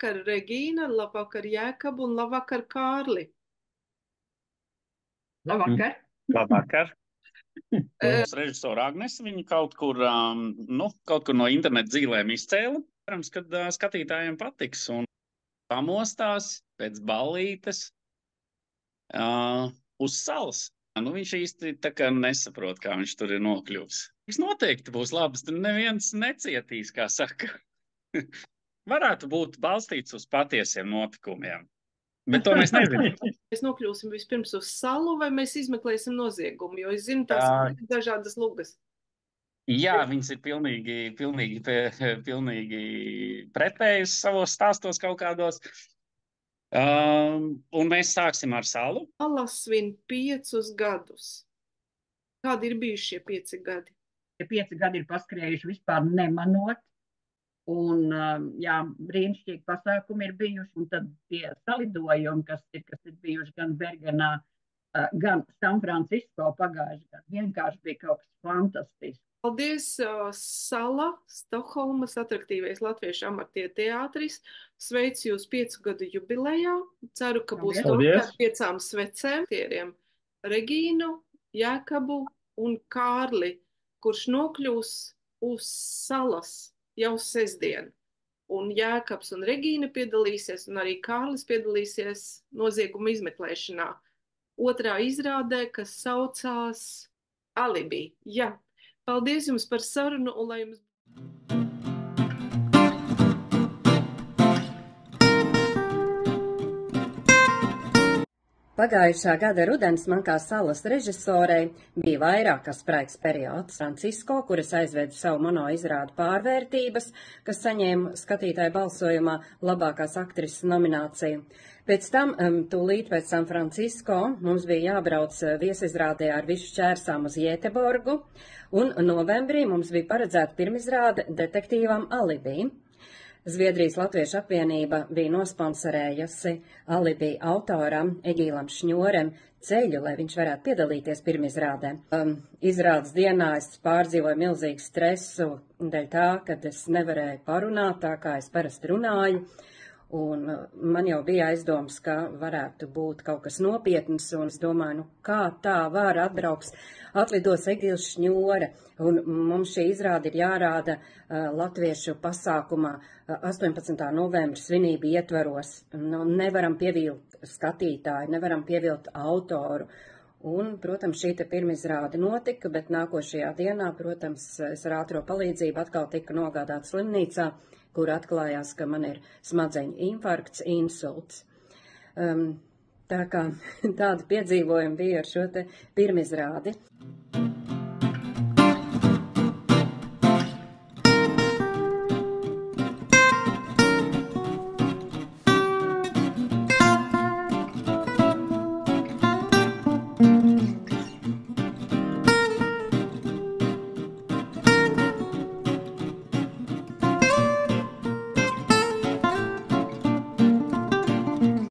Labvakar, Regīna, labvakar, Jēkab un labvakar, Kārli. Labvakar. Labvakar. Režisora Agnes, viņa kaut kur no interneta dzīvēm izcēla. Cerams, ka skatītājiem patiks un pamostās pēc ballītes uz salas. Viņš īsti tā kā nesaprot, kā viņš tur ir nokļuvis. Tas noteikti būs labs, tur neviens necietīs, kā saka. Varētu būt balstīts uz patiesiem notikumiem. Bet to mēs nezinām. Mēs nokļūsim vispirms uz salu, vai mēs izmeklēsim noziegumu, jo es zinu, tās ir dažādas lugas. Jā, viņas ir pilnīgi pretējas savos stāstos kaut kādos. Un mēs sāksim ar salu. Sala svin 5 gadus. Kādi ir bijuši šie 5 gadi? Šie 5 gadi ir paskrējuši vispār nemanot. Un, jā, brīnišķīgi pasākumi ir bijuši, un tad tie salidojumi, kas ir bijuši gan Bergenā, gan San Francisco pagājuši gadu, vienkārši bija kaut kas fantastisks. Paldies, Sala, Stokholmas atraktīvais latviešu amatieru teātris. Sveicu jūs 5 gadu jubilejā. Ceru, ka būs ar 5 svecēm. Regīnu, Jēkabu un Kārli, kurš nokļūs uz salas jau sestdien. Un Jēkabs un Regīna piedalīsies, un arī Kārlis piedalīsies nozieguma izmeklēšanā. Otrā izrādē, kas saucās Alibi. Jā, paldies jums par sarunu, un lai jums... Pagājušā gada rudens man kā salas režisorei bija vairāk kā spraigs periods. Francisko, kuras aizvedu savu mono izrādu Pārvērtības, kas saņēma skatītāju balsojumā labākās aktrises nomināciju. Pēc tam, tūlīt pēc San Francisco, mums bija jābrauc viesizrādē ar visu šķērsām uz Jēteborgu, un novembrī mums bija paredzēta pirmizrāde detektīvam Alibi. Zviedrijas Latviešu apvienība bija nosponsorējusi Alibi autoram Egīlam Šņorem ceļu, lai viņš varētu piedalīties pirmizrādē. Izrādes dienā es pārdzīvoju milzīgu stresu dēļ tā, kad es nevarēju parunāt tā, kā es parasti runāju. Un man jau bija aizdoms, ka varētu būt kaut kas nopietns, un es domāju, kā tā var atlidos Egīls Šņore, un mums šī izrāde ir jārāda latviešu pasākumā 18. novembra svinību ietvaros. Nevaram pievilt skatītāju, nevaram pievilt autoru. Un, protams, šī te pirmizrāde notika, bet nākošajā dienā, protams, es ar ātro palīdzību atkal tika nogādāta slimnīcā, kur atklājās, ka man ir smadzeņu infarkts, insults. Tā kā tādi piedzīvojumi bija ar šo te pirmizrādi.